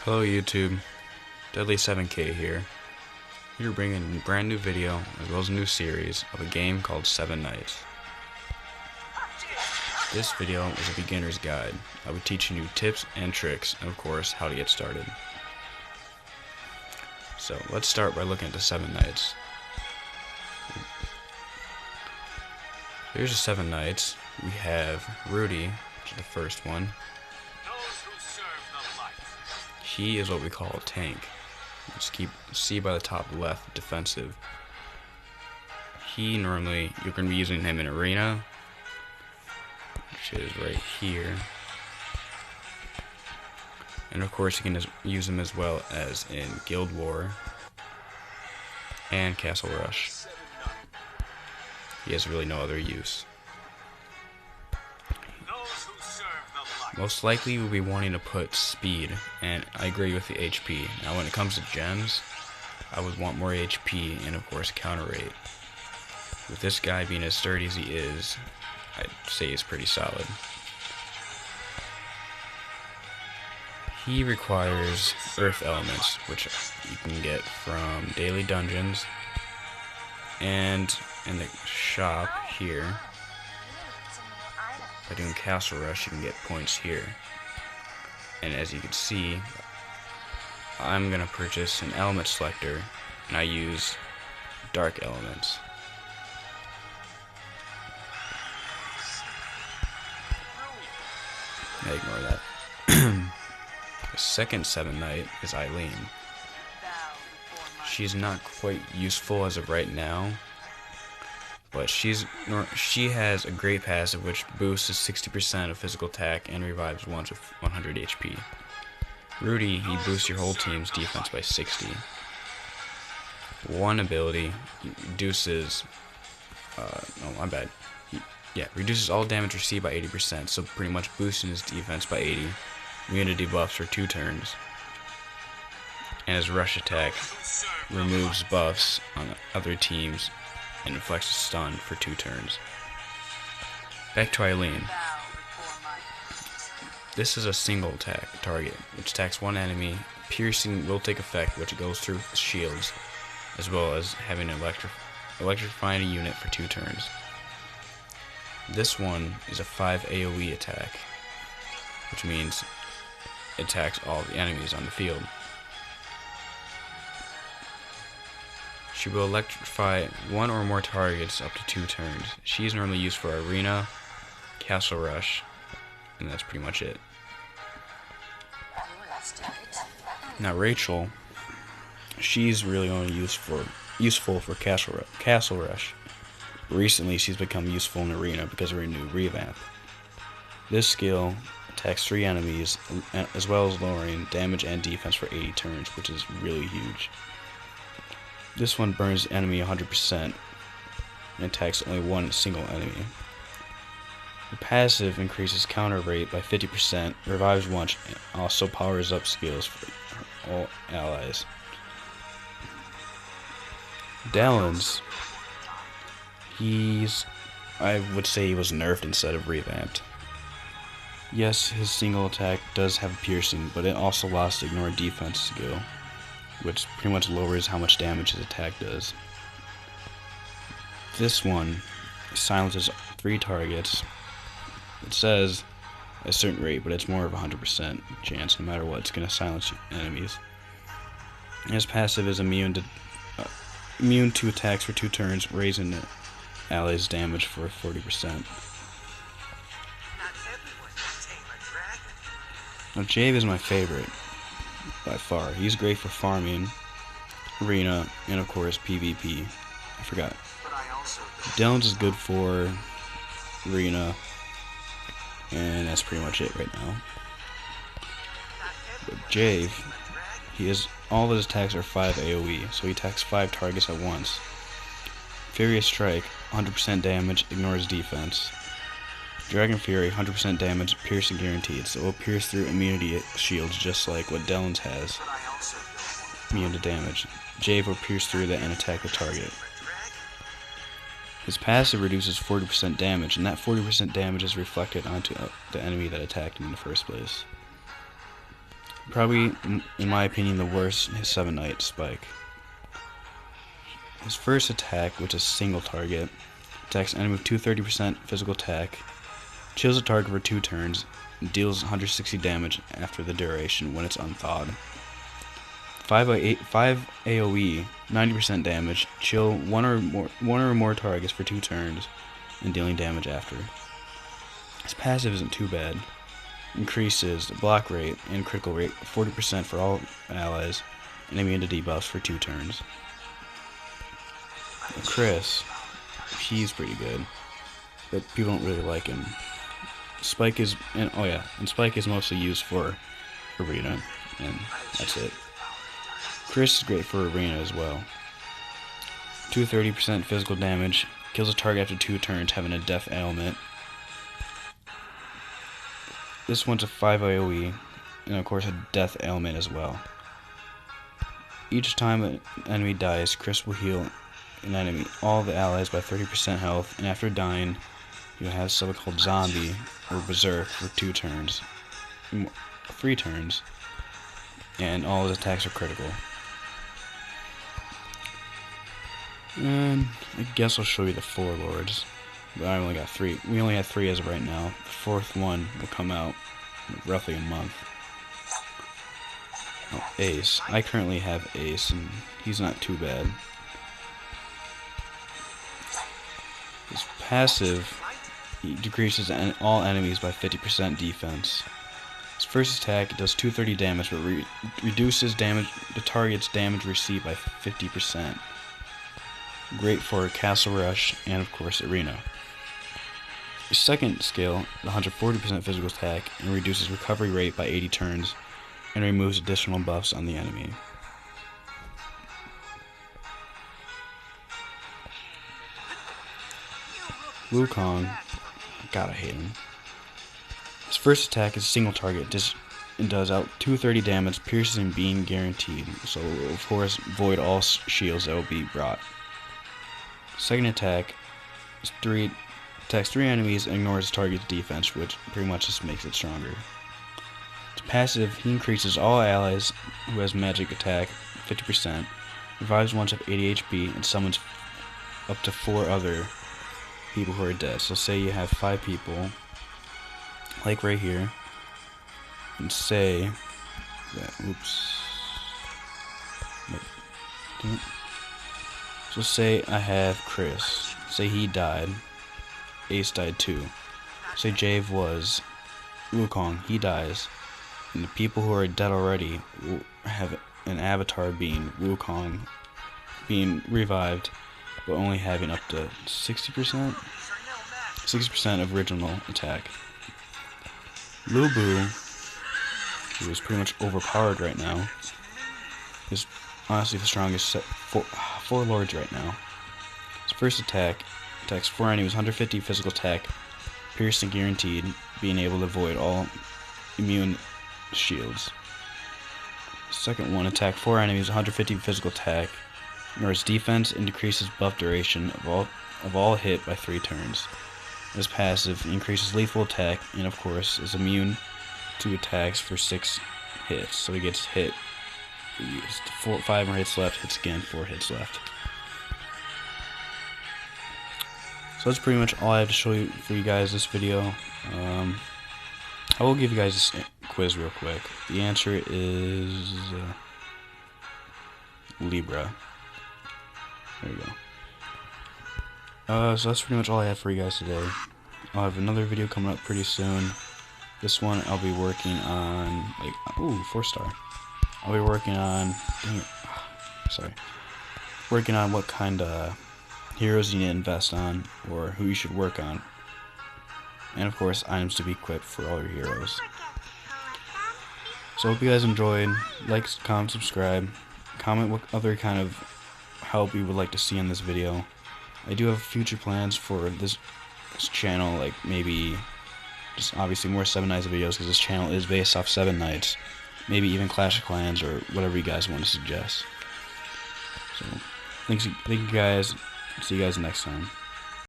Hello YouTube, Deadly7K here to bring in a brand new video as well as a new series of a game called 7 Nights. This video is a beginner's guide. I'll be teaching you tips and tricks and of course how to get started. So let's start by looking at the 7 Nights. Here's the 7 Nights. We have Rudy, which is the first one. He is what we call a tank. Just see by the top left, defensive. He normally, you're going to be using him in arena, which is right here. And of course you can just use him as well as in Guild War and Castle Rush. He has really no other use. Most likely you'll be wanting to put speed, and I agree with the HP. Now when it comes to gems, I would want more HP and of course counter rate. With this guy being as sturdy as he is, I'd say he's pretty solid. He requires earth elements, which you can get from daily dungeons, and in the shop here. By doing Castle Rush, you can get points here. And as you can see, I'm going to purchase an element selector, and I use dark elements. I ignore that. The second 7 Night is Eileen. She's not quite useful as of right now, but she has a great passive which boosts 60% of physical attack and revives once with 100 HP. Rudy, he boosts your whole team's defense by 60. One ability reduces, reduces all damage received by 80%, so pretty much boosting his defense by 80. Immunity buffs for 2 turns. And his rush attack removes buffs on other teams and inflicts a stun for 2 turns. Back to Eileen. This is a single attack target, which attacks one enemy. Piercing will take effect, which goes through shields, as well as having an electrifying a unit for 2 turns. This one is a 5 AoE attack, which means it attacks all the enemies on the field. She will electrify 1 or more targets up to 2 turns. She is normally used for Arena, Castle Rush, and that's pretty much it. Now Rachel, she's really only useful for Castle Rush. Recently she's become useful in Arena because of her new revamp. This skill attacks 3 enemies, as well as lowering damage and defense for 80 turns, which is really huge. This one burns the enemy 100% and attacks only one single enemy. The passive increases counter rate by 50%, revives once, and also powers up skills for all allies. Dellons, I would say he was nerfed instead of revamped. Yes, his single attack does have piercing, but it also allows to ignore defense skill, which pretty much lowers how much damage his attack does. This one silences 3 targets. It says a certain rate, but it's more of a 100% chance. No matter what, it's going to silence enemies. His passive is immune to attacks for 2 turns, raising the allies' damage for 40%. Now Jave is my favorite by far. He's great for farming, arena, and of course PvP. I forgot. Dellons is good for arena, and that's pretty much it right now. But Jave, all of his attacks are 5 AoE, so he attacks 5 targets at once. Furious Strike, 100% damage, ignores defense. Dragon Fury, 100% damage, piercing guaranteed, so it will pierce through immunity shields just like what Dellons has. Immune to damage. Jave will pierce through that and attack the target. His passive reduces 40% damage, and that 40% damage is reflected onto the enemy that attacked him in the first place. Probably, in my opinion, the worst is 7 Knight Spike. His first attack, which is single target, attacks enemy with 230% physical attack, chills a target for 2 turns, and deals 160 damage after the duration when it's unthawed. 5 AoE, 90% damage, chill one or more targets for 2 turns, and dealing damage after. His passive isn't too bad. Increases block rate and critical rate 40% for all allies, and immune to debuffs for 2 turns. Chris, he's pretty good, but people don't really like him. Spike is, and Spike is mostly used for arena, and that's it. Chris is great for arena as well. 230% physical damage, kills a target after 2 turns, having a death ailment. This one's a 5 AoE, and of course a death ailment as well. Each time an enemy dies, Chris will heal an enemy, all the allies, by 30% health, and after dying, you'll have something called Zombie or Berserk for 2 turns. 3 turns, and all his attacks are critical. And I guess I'll show you the 4 lords, but I only got 3. We only have 3 as of right now. The 4th one will come out in roughly a month. Oh, Ace. I currently have Ace, and he's not too bad. His passive, he decreases all enemies by 50% defense. His first attack does 230 damage, but reduces the target's damage received by 50%. Great for Castle Rush and, of course, Arena. His second skill, the 140% physical attack, and reduces recovery rate by 80 turns, and removes additional buffs on the enemy. Wukong, God, I hate him. His first attack is a single target, and does out 230 damage, piercing being guaranteed, so of course void all shields that will be brought. Second attack is attacks 3 enemies and ignores the target's defense, which pretty much just makes it stronger. His passive, he increases all allies who has magic attack 50%, revives once at 80 HP, and summons up to 4 other people who are dead. So say you have 5 people, like right here, and say that, so say I have Chris, say he died, Ace died too, say Jave was Wukong, he dies, and the people who are dead already will have an avatar being Wukong, being revived, but only having up to 60% of original attack. Lu Bu, who is pretty much overpowered right now, is honestly the strongest 4 lords right now. His first attack attacks 4 enemies, 150 physical attack, piercing guaranteed, being able to avoid all immune shields. Second one, attack 4 enemies, 150 physical attack, ignores defense, and decreases buff duration of all hit by 3 turns. His passive increases lethal attack, and of course is immune to attacks for 6 hits. So he gets hit, 5 more hits left, hits again, 4 hits left. So that's pretty much all I have to show you for you guys this video. I will give you guys this quiz real quick. The answer is Libra. There you go. So that's pretty much all I have for you guys today. I'll have another video coming up pretty soon. This one I'll be working on, 4-star. I'll be working on, working on what kind of heroes you need to invest on, or who you should work on. And of course, items to be equipped for all your heroes. So I hope you guys enjoyed. Like, comment, subscribe. Comment what other kind of help you would like to see in this video. I do have future plans for this channel, like maybe just obviously more 7 Nights videos, because this channel is based off 7 Nights. Maybe even Clash of Clans or whatever you guys want to suggest. So, thank you guys. See you guys next time.